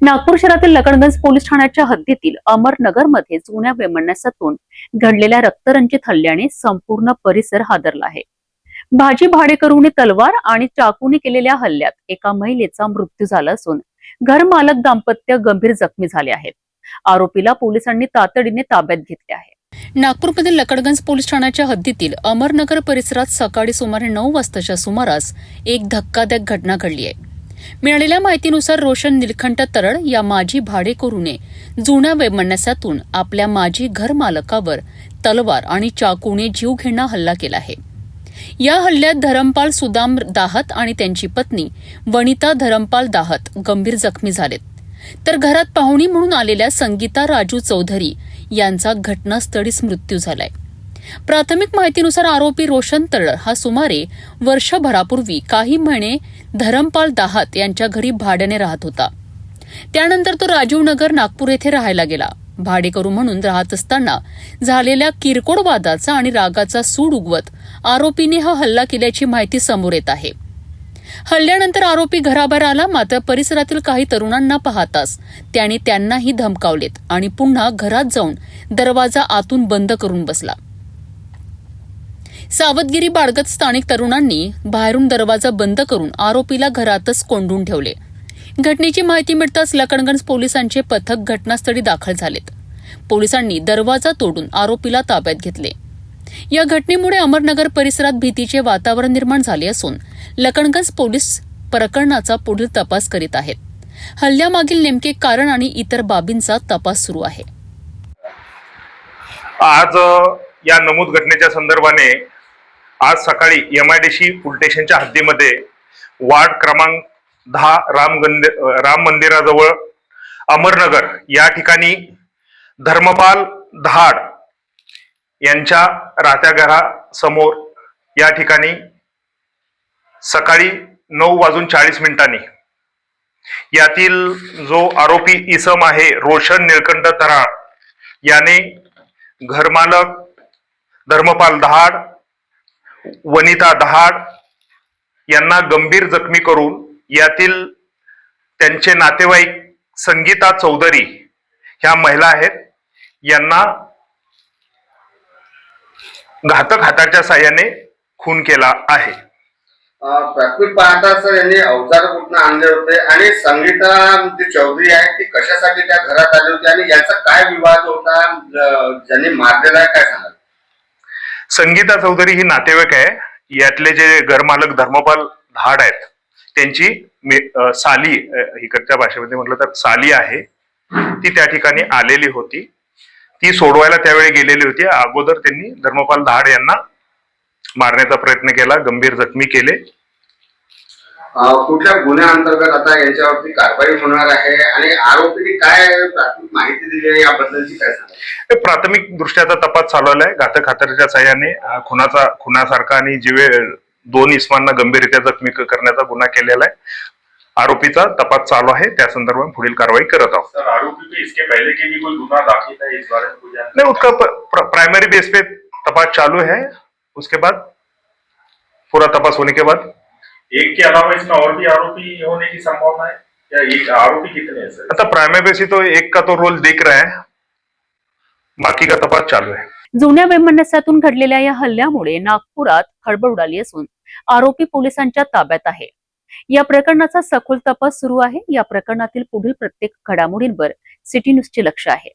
नागपूर शहरातील लकडगंज पोलीस ठाण्याच्या हद्दीतील अमरनगरमध्ये जुन्या वैमनस्यातून घडलेल्या रक्तरंजित हल्ल्याने संपूर्ण परिसर हादरला आहे। भाजी भाडेकरूने तलवार आणि चाकूने केलेल्या हल्ल्यात एका महिलेचा मृत्यू झाला असून घर मालक दाम्पत्य गंभीर जखमी झाले आहेत। आरोपीला पोलिसांनी तातडीने ताब्यात घेतले आहे। नागपूरमधील लकडगंज पोलीस ठाण्याच्या हद्दीतील अमरनगर परिसरात सकाळी सुमारे 9 वाजताच्या सुमारास एक धक्कादायक घटना घडली आहे। मिळालेल्या माहितीनुसार रोशन निलखंठ तरड या माजी भाडेकरूने जुन्या वैमनस्यातून आपल्या माजी घर मालकावर तलवार आणि चाकूने जीवघेणा हल्ला केला आहे। या हल्ल्यात धरमपाल सुदाम दाहत आणि त्यांची पत्नी वनिता धरमपाल दाहत गंभीर जखमी झालेत, तर घरात पाहुणी म्हणून आलेल्या संगीता राजू चौधरी यांचा घटनास्थळीच मृत्यू झालाय। प्राथमिक माहितीनुसार आरोपी रोशन तरड हा सुमारे वर्षभरापूर्वी काही महिने धरमपाल दाहत यांच्या घरी भाड्याने राहत होता। त्यानंतर तो राजीवनगर नागपूर येथे राहायला गेला। भाडेकरू म्हणून राहत असताना झालेल्या किरकोळ वादाचा आणि रागाचा सूड उगवत आरोपीने हा हल्ला केल्याची माहिती समोर येत आहे। हल्ल्यानंतर आरोपी घराबाहेर आला, मात्र परिसरातील काही तरुणांना पाहताच त्याने त्यांनाही धमकावलेत आणि पुन्हा घरात जाऊन दरवाजा आतून बंद करून बसला। सावधगिरी बाळगत स्थानिक तरुणांनी बाहेरून दरवाजा बंद करून आरोपीला घरातच कोंडून ठेवले। घटनेची माहिती मिळताच लकडगंज पोलिसांचे पथक घटनास्थळी दाखल झालेत। पोलिसांनी दरवाजा तोडून आरोपीला ताब्यात घेतले। या घटनेमुळे अमरनगर परिसरात भीतीचे वातावरण निर्माण झाले असून लकडगंज पोलीस प्रकरणाचा पुढील तपास करीत आहेत। हल्ल्यामागील नेमके कारण आणि इतर बाबींचा तपास सुरू आहे। आज या नमूद घटनेच्या संदर्भाने आज सकाळी MIDC पोलीस स्टेशनच्या हद्दीमध्ये वार्ड क्रमांक 10 राम मंदिराजवळ अमरनगर या ठिकाणी धर्मपाल दहाड यांच्या राहत्या घरासमोर या ठिकाणी सकाळी 9:40 यातील जो आरोपी इसम आहे रोशन निळकंठ तराळ याने घरमालक धर्मपाल दहाड, वनिता दहाड यांना गंभीर जखमी करून यातील त्यांचे नातेवाईक संगीता चौधरी ह्या महिला आहेत यांना घातक हाताच्या साह्याने खून केला आहे। प्राथमिक पाहता सर यांनी अवजार कुठून आणले होते आणि संगीता जी चौधरी आहे ती कशासाठी त्या घरात आली होती आणि याचा काय विवाद होता, ज्यांनी मारलेला आहे काय सांगाल? संगीता चौधरी ही नातेवाईक आहे। यातले जे घरमालक धर्मपाल दहाड आहेत त्यांची साली, इकडच्या भाषेमध्ये म्हटलं तर साली आहे, ती त्या ठिकाणी आलेली होती। ती सोडवायला त्यावेळी गेलेली होती। अगोदर त्यांनी धर्मपाल दहाड यांना मारण्याचा प्रयत्न केला, गंभीर जखमी केले। कुठल्या गुन्ह्याअंतर्गत आता यांच्यावरती कारवाई होणार आहे आणि आरोपीने काय प्राथमिक माहिती दिली आहे याबद्दलची काय सांगा? प्राथमिक दृष्ट्याचा तपास चालवला आहे। घातक हाताच्या साह्याने खुनासारखा आणि जीवे 2 इसमांना गंभीररित्या जखमी करण्याचा गुन्हा केलेला आहे। आरोपीचा तपास चालू आहे, त्या संदर्भात पुढील कारवाई करत आहोत। सर, आरोपी पे इसके पहले के भी कोई गुना दाखिल है इस बारे में कुछ नहीं, उसका प्राइमरी बेस पे तपास चालू है। उसके बाद पूरा तपास होने के बाद एक के अलावा इसमें और भी आरोपी होने की संभावना है या एक आरोपी कितने हैं सर? आता प्राइमरी बेस तो एक का तो रोल दिख रहा है, बाकी का तपास चालू है। जुन्या वैमनस्यातून घडलेल्या या हल्ल्यामुळे नागपुरात खळबळ उडाली असून आरोपी पोलिसांच्या ताब्यात आहे। या प्रकरणाचा सखोल तपास सुरू आहे। या प्रकरणातील पुढील प्रत्येक घडामोडींवर सिटी न्यूजचे लक्ष आहे।